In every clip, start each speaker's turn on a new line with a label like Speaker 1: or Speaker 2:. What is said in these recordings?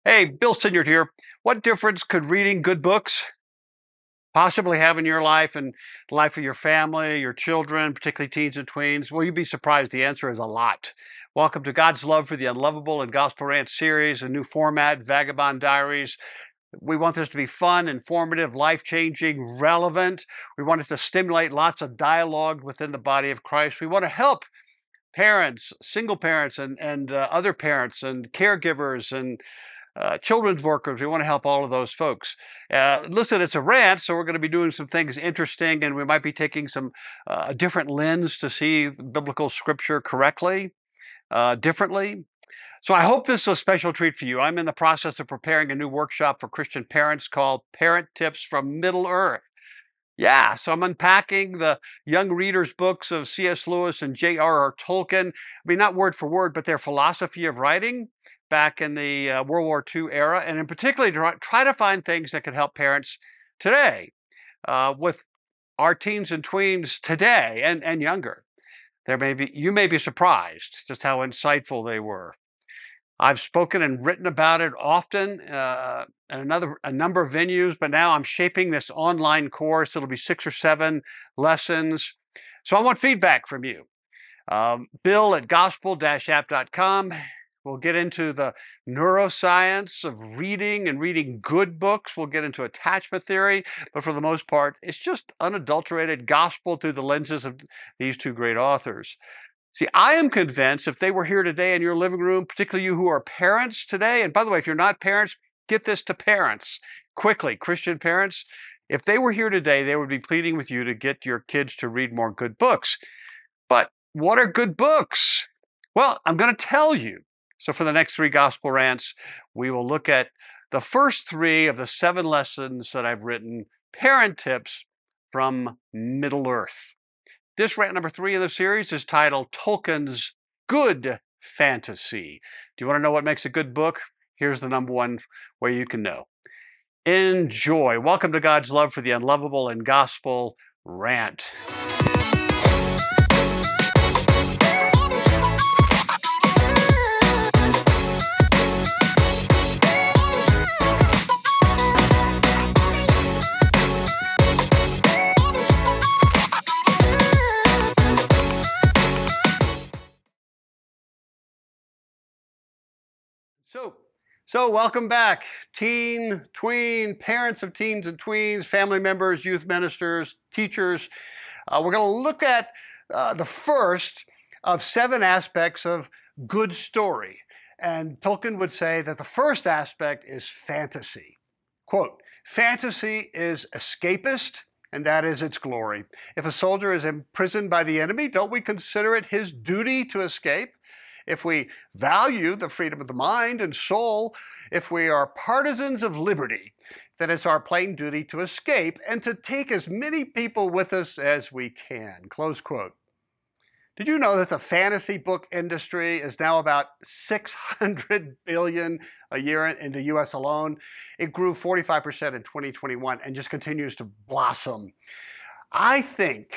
Speaker 1: Hey, Bill Sinyard here. What difference could reading good books possibly have in your life and the life of your family, your children, particularly teens and tweens? Well, you'd be surprised. The answer is a lot. Welcome to God's Love for the Unlovable and Gospel Rant series, a new format, Vagabond Diaries. We want this to be fun, informative, life-changing, relevant. We want it to stimulate lots of dialogue within the body of Christ. We want to help parents, single parents, and other parents and caregivers and children's workers. We want to help all of those folks. Listen, it's a rant, so we're going to be doing some things interesting, and we might be taking some a different lens to see biblical scripture correctly, differently. So I hope this is a special treat for you. I'm in the process of preparing a new workshop for Christian parents called Parent Tips from Middle Earth. Yeah, so I'm unpacking the young readers' books of C.S. Lewis and J.R.R. Tolkien. I mean, not word for word, but their philosophy of writing back in the World War II era, and in particular, try to find things that could help parents today with our teens and tweens today and younger. You may be surprised just how insightful they were. I've spoken and written about it often in a number of venues, but now I'm shaping this online course. It'll be 6 or 7 lessons. So I want feedback from you. Bill at gospel-app.com. We'll get into the neuroscience of reading and reading good books. We'll get into attachment theory, but for the most part, it's just unadulterated gospel through the lenses of these two great authors. See, I am convinced if they were here today in your living room, particularly you who are parents today, and by the way, if you're not parents, get this to parents quickly, Christian parents. If they were here today, they would be pleading with you to get your kids to read more good books. But what are good books? Well, I'm going to tell you. So for the next 3 gospel rants, we will look at the first 3 of the 7 lessons that I've written, parent tips from Middle Earth. This rant number 3 in the series is titled Tolkien's Good Fantasy. Do you want to know what makes a good book? Here's the number 1 way you can know. Enjoy. Welcome to God's Love for the Unlovable and Gospel Rant. So welcome back, teen, tween, parents of teens and tweens, family members, youth ministers, teachers. We're going to look at the first of 7 aspects of good story. And Tolkien would say that the first aspect is fantasy. Quote, fantasy is escapist, and that is its glory. If a soldier is imprisoned by the enemy, don't we consider it his duty to escape? If we value the freedom of the mind and soul, if we are partisans of liberty, then it's our plain duty to escape and to take as many people with us as we can. Close quote. Did you know that the fantasy book industry is now about $600 billion a year in the US alone? It grew 45% in 2021 and just continues to blossom. I think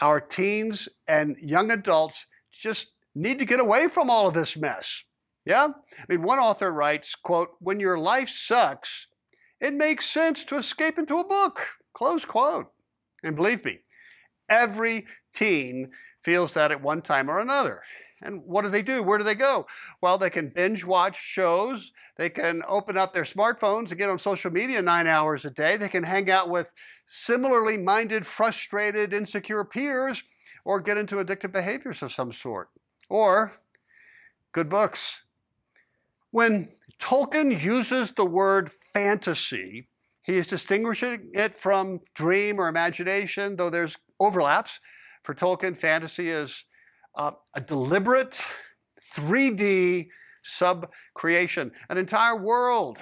Speaker 1: our teens and young adults just need to get away from all of this mess. Yeah? I mean, one author writes, quote, when your life sucks, it makes sense to escape into a book, close quote. And believe me, every teen feels that at one time or another. And what do? Where do they go? Well, they can binge watch shows. They can open up their smartphones and get on social media 9 hours a day. They can hang out with similarly minded, frustrated, insecure peers, or get into addictive behaviors of some sort. Or good books. When Tolkien uses the word fantasy, he is distinguishing it from dream or imagination, though there's overlaps. For Tolkien, fantasy is a deliberate 3D sub-creation, an entire world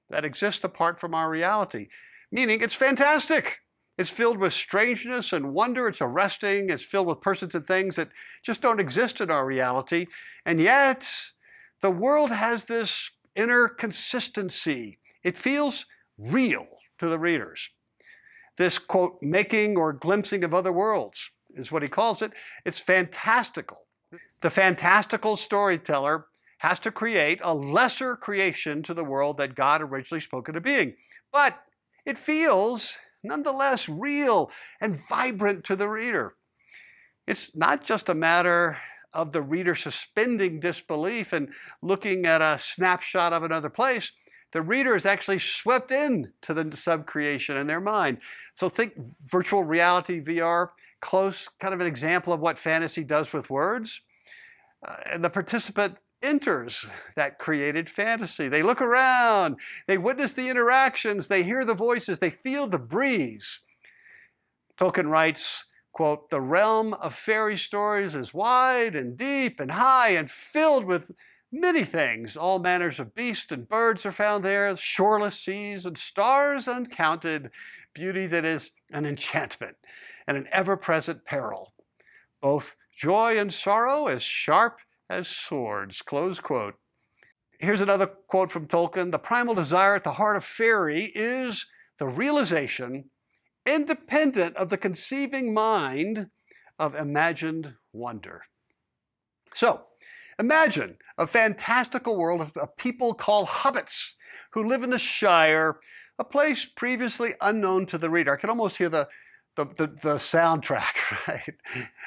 Speaker 1: that exists apart from our reality, meaning it's fantastic. It's filled with strangeness and wonder. It's arresting. It's filled with persons and things that just don't exist in our reality. And yet, the world has this inner consistency. It feels real to the readers. This, quote, making or glimpsing of other worlds is what he calls it. It's fantastical. The fantastical storyteller has to create a lesser creation to the world that God originally spoke into being. But it feels nonetheless real and vibrant to the reader. It's not just a matter of the reader suspending disbelief and looking at a snapshot of another place. The reader is actually swept in to the sub-creation in their mind. So think virtual reality, VR, close kind of an example of what fantasy does with words. And the participant enters that created fantasy. They look around, they witness the interactions, they hear the voices, they feel the breeze. Tolkien writes, quote, "The realm of fairy stories is wide and deep and high and filled with many things. All manners of beasts and birds are found there, shoreless seas and stars uncounted, beauty that is an enchantment and an ever-present peril, both joy and sorrow as sharp as swords," close quote. Here's another quote from Tolkien. "The primal desire at the heart of fairy is the realization, independent of the conceiving mind, of imagined wonder." So, imagine a fantastical world of people called hobbits who live in the Shire, a place previously unknown to the reader. I can almost hear the soundtrack, right?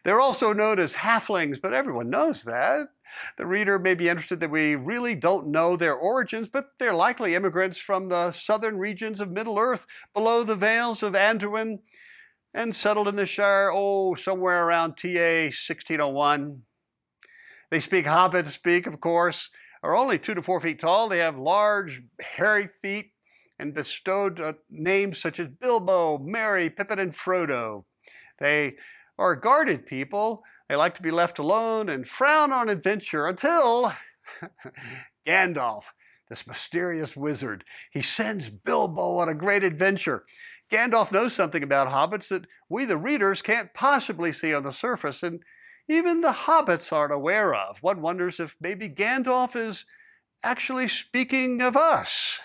Speaker 1: They're also known as halflings, but everyone knows that. The reader may be interested that we really don't know their origins, but they're likely immigrants from the southern regions of Middle-earth, below the Vales of Anduin, and settled in the Shire, somewhere around TA 1601. They speak Hobbit speak, of course, are only 2 to 4 feet tall. They have large, hairy feet, and bestowed names such as Bilbo, Merry, Pippin, and Frodo. They are guarded people. They like to be left alone and frown on adventure until Gandalf, this mysterious wizard, he sends Bilbo on a great adventure. Gandalf knows something about hobbits that we, the readers, can't possibly see on the surface, and even the hobbits aren't aware of. One wonders if maybe Gandalf is actually speaking of us,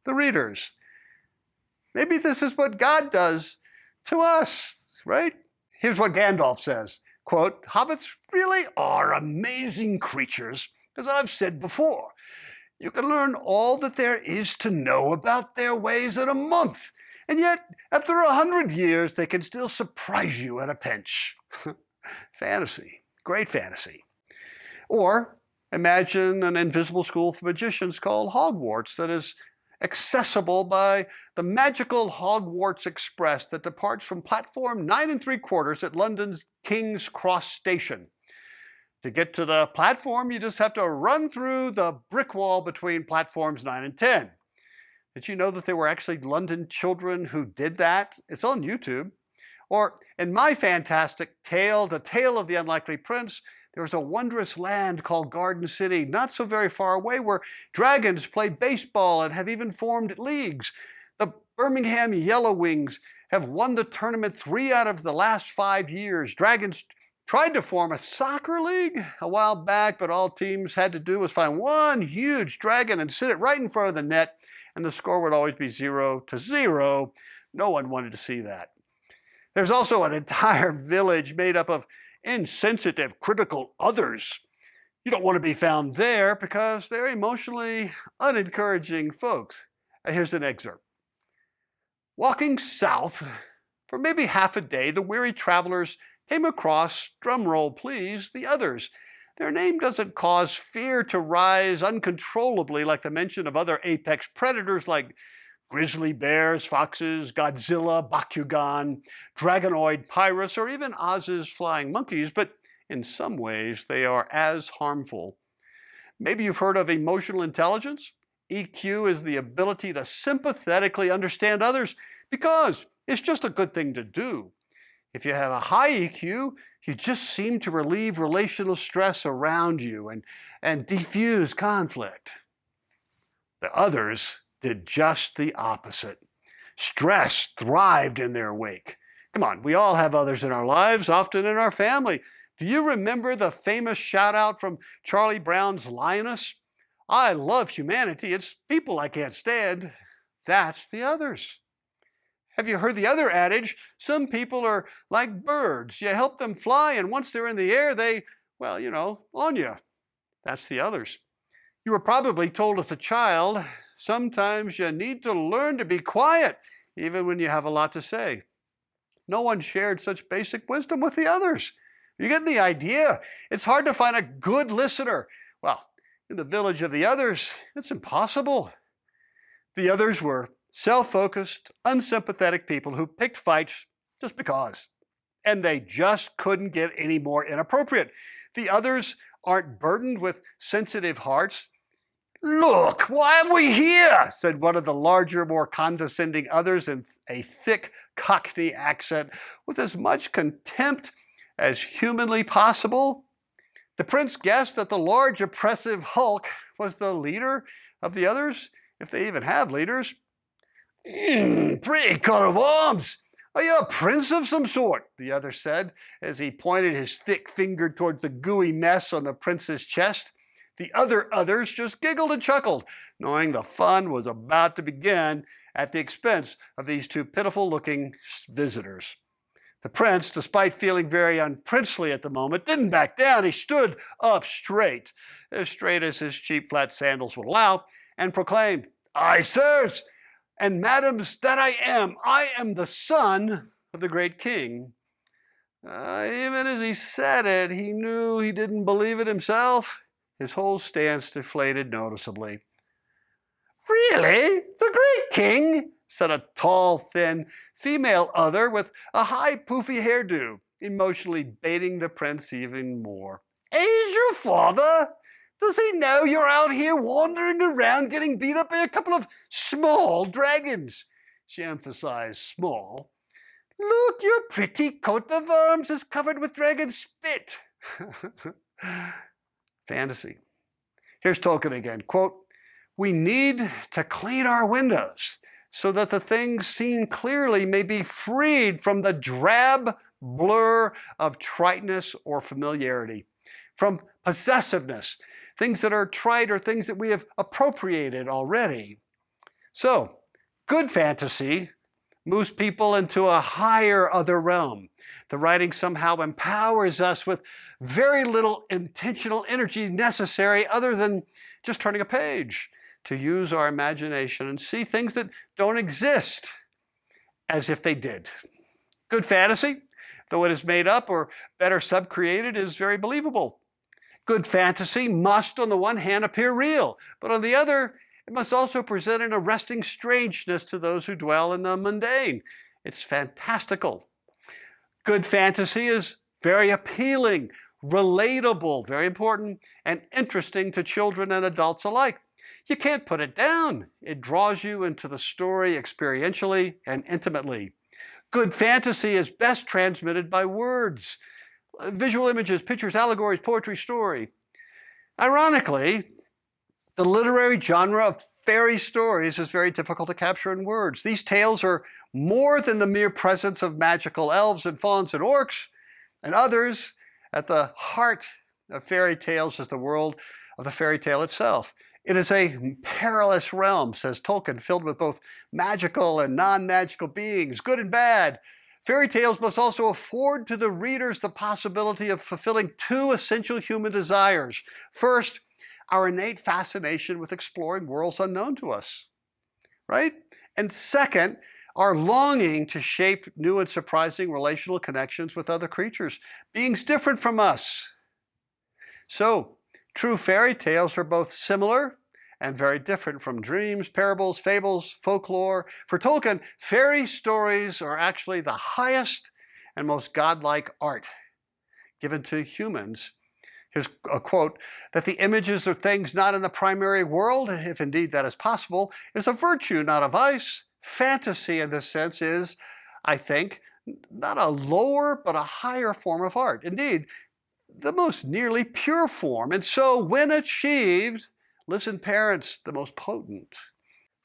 Speaker 1: the readers. Maybe this is what God does to us, right? Here's what Gandalf says, quote, "Hobbits really are amazing creatures, as I've said before. You can learn all that there is to know about their ways in a month, and yet after 100 years they can still surprise you at a pinch." Fantasy, great fantasy. Or imagine an invisible school for magicians called Hogwarts that is accessible by the magical Hogwarts Express that departs from platform 9 3/4 at London's King's Cross Station. To get to the platform, you just have to run through the brick wall between platforms 9 and 10. Did you know that there were actually London children who did that? It's on YouTube. Or in my fantastic tale, The Tale of the Unlikely Prince, there's a wondrous land called Garden City, not so very far away, where dragons play baseball and have even formed leagues. The Birmingham Yellow Wings have won the tournament 3 out of the last 5 years. Dragons tried to form a soccer league a while back, but all teams had to do was find one huge dragon and sit it right in front of the net, and the score would always be 0-0. No one wanted to see that. There's also an entire village made up of insensitive, critical others. You don't want to be found there because they're emotionally unencouraging folks. Here's an excerpt. "Walking south for maybe half a day, the weary travelers came across, drumroll please, the others. Their name doesn't cause fear to rise uncontrollably like the mention of other apex predators like grizzly bears, foxes, Godzilla, Bakugan, Dragonoid Pyrus, or even Oz's flying monkeys, but in some ways they are as harmful. Maybe you've heard of emotional intelligence. EQ is the ability to sympathetically understand others because it's just a good thing to do. If you have a high EQ, you just seem to relieve relational stress around you and diffuse conflict. The others did just the opposite. Stress thrived in their wake. Come on, we all have others in our lives, often in our family. Do you remember the famous shout out from Charlie Brown's Lioness? I love humanity. It's people I can't stand. That's the others. Have you heard the other adage? Some people are like birds. You help them fly, and once they're in the air, they, on you. That's the others. You were probably told as a child, sometimes you need to learn to be quiet, even when you have a lot to say. No one shared such basic wisdom with the others. You get the idea? It's hard to find a good listener. Well, in the village of the others, it's impossible. The others were self-focused, unsympathetic people who picked fights just because. And they just couldn't get any more inappropriate. The others aren't burdened with sensitive hearts. "Look, why are we here?" said one of the larger, more condescending others in a thick Cockney accent with as much contempt as humanly possible. The prince guessed that the large, oppressive hulk was the leader of the others, if they even have leaders. Pretty coat of arms. Are you a prince of some sort?" the other said, as he pointed his thick finger towards the gooey mess on the prince's chest. The others just giggled and chuckled, knowing the fun was about to begin at the expense of these two pitiful-looking visitors. The prince, despite feeling very unprincely at the moment, didn't back down. He stood up straight as his cheap flat sandals would allow, and proclaimed, "Aye, sirs, and madams, that I am the son of the great king." Even as he said it, he knew he didn't believe it himself. His whole stance deflated noticeably. "Really? The great king?" said a tall, thin female other with a high, poofy hairdo, emotionally baiting the prince even more. "Is your father? Does he know you're out here wandering around getting beat up by a couple of small dragons?" She emphasized small. "Look, your pretty coat of arms is covered with dragon spit." Fantasy. Here's Tolkien again, quote, "We need to clean our windows so that the things seen clearly may be freed from the drab blur of triteness or familiarity, from possessiveness, things that are trite or things that we have appropriated already." So, good fantasy moves people into a higher other realm. The writing somehow empowers us with very little intentional energy necessary other than just turning a page, to use our imagination and see things that don't exist as if they did. Good fantasy, though it is made up or better sub-created, is very believable. Good fantasy must, on the one hand, appear real, but on the other, it must also present an arresting strangeness to those who dwell in the mundane. It's fantastical. Good fantasy is very appealing, relatable, very important, and interesting to children and adults alike. You can't put it down. It draws you into the story experientially and intimately. Good fantasy is best transmitted by words, visual images, pictures, allegories, poetry, story. Ironically, the literary genre of fairy stories is very difficult to capture in words. These tales are more than the mere presence of magical elves and fauns and orcs and others. At the heart of fairy tales is the world of the fairy tale itself. It is a perilous realm, says Tolkien, filled with both magical and non-magical beings, good and bad. Fairy tales must also afford to the readers the possibility of fulfilling two essential human desires. First, our innate fascination with exploring worlds unknown to us, right? And second, our longing to shape new and surprising relational connections with other creatures, beings different from us. So, true fairy tales are both similar and very different from dreams, parables, fables, folklore. For Tolkien, fairy stories are actually the highest and most godlike art given to humans. Here's a quote, that the images of things not in the primary world, if indeed that is possible, is a virtue, not a vice. Fantasy in this sense is, I think, not a lower but a higher form of art. Indeed, the most nearly pure form. And so when achieved, listen parents, the most potent.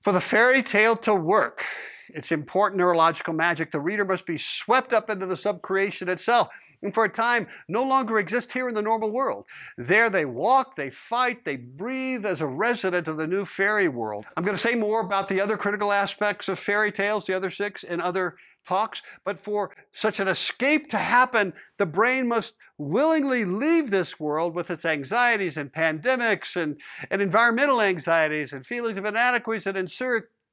Speaker 1: For the fairy tale to work, its important neurological magic, the reader must be swept up into the subcreation itself, and for a time no longer exist here in the normal world. There they walk, they fight, they breathe as a resident of the new fairy world. I'm going to say more about the other critical aspects of fairy tales, the other 6, in other talks, but for such an escape to happen, the brain must willingly leave this world with its anxieties and pandemics and environmental anxieties and feelings of inadequacy and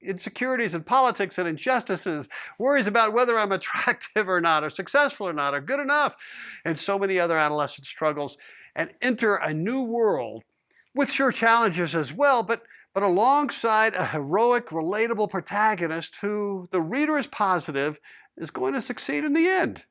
Speaker 1: insecurities and politics and injustices, worries about whether I'm attractive or not, or successful or not, or good enough, and so many other adolescent struggles, and enter a new world with sure challenges as well, but alongside a heroic, relatable protagonist who the reader is positive is going to succeed in the end.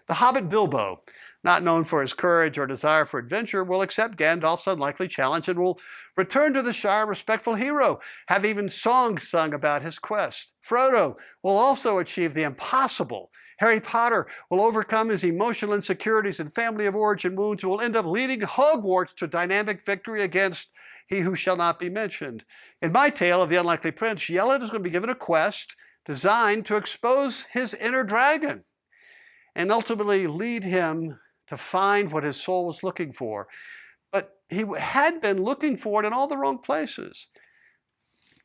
Speaker 1: The hobbit Bilbo, not known for his courage or desire for adventure, will accept Gandalf's unlikely challenge and will return to the Shire a respectful hero, have even songs sung about his quest. Frodo will also achieve the impossible. Harry Potter will overcome his emotional insecurities and family of origin wounds and will end up leading Hogwarts to dynamic victory against he who shall not be mentioned. In my tale of the unlikely prince, Yelland is going to be given a quest designed to expose his inner dragon and ultimately lead him to find what his soul was looking for. But he had been looking for it in all the wrong places.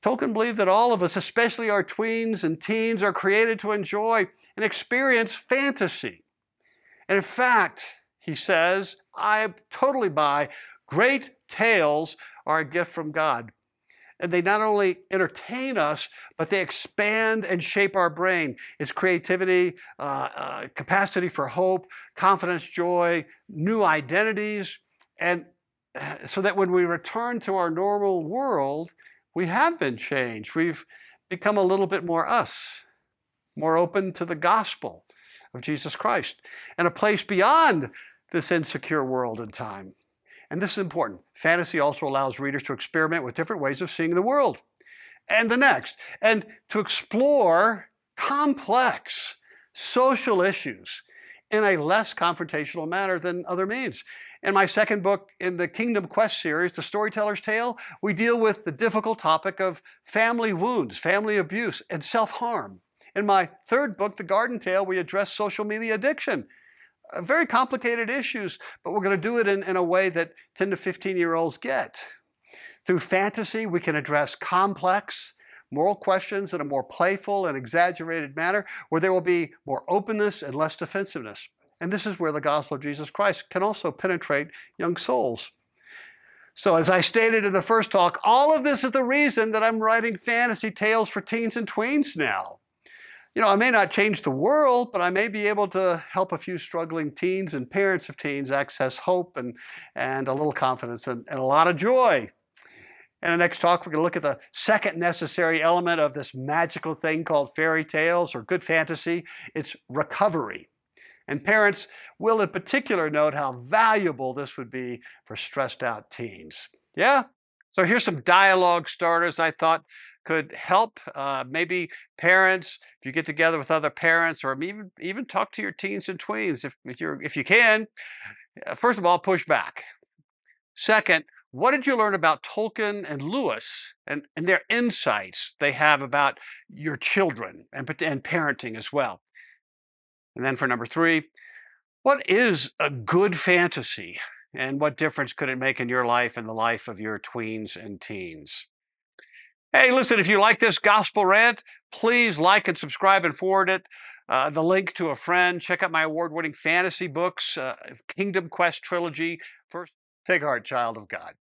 Speaker 1: Tolkien believed that all of us, especially our tweens and teens, are created to enjoy and experience fantasy. And in fact, he says, I totally buy, great tales are a gift from God. And they not only entertain us, but they expand and shape our brain. It's creativity, capacity for hope, confidence, joy, new identities. And so that when we return to our normal world, we have been changed. We've become a little bit more us, more open to the gospel of Jesus Christ, and a place beyond this insecure world and time. And this is important. Fantasy also allows readers to experiment with different ways of seeing the world and the next, and to explore complex social issues in a less confrontational manner than other means. In my second book in the Kingdom Quest series, The Storyteller's Tale, we deal with the difficult topic of family wounds, family abuse, and self-harm. In my third book, The Garden Tale, we address social media addiction. Very complicated issues, but we're going to do it in a way that 10 to 15-year-olds get. Through fantasy, we can address complex moral questions in a more playful and exaggerated manner, where there will be more openness and less defensiveness. And this is where the gospel of Jesus Christ can also penetrate young souls. So as I stated in the first talk, all of this is the reason that I'm writing fantasy tales for teens and tweens now. I may not change the world, but I may be able to help a few struggling teens and parents of teens access hope and a little confidence and a lot of joy. In the next talk, we're going to look at the second necessary element of this magical thing called fairy tales or good fantasy. It's recovery. And parents will in particular note how valuable this would be for stressed out teens. Yeah? So here's some dialogue starters I thought could help maybe parents, if you get together with other parents, or even talk to your teens and tweens if you can. First of all, push back. Second, what did you learn about Tolkien and Lewis and their insights they have about your children and parenting as well? And then for number three, what is a good fantasy and what difference could it make in your life and the life of your tweens and teens? Hey, listen, if you like this gospel rant, please like and subscribe and forward it. The link to a friend. Check out my award-winning fantasy books, Kingdom Quest trilogy. First, take heart, child of God.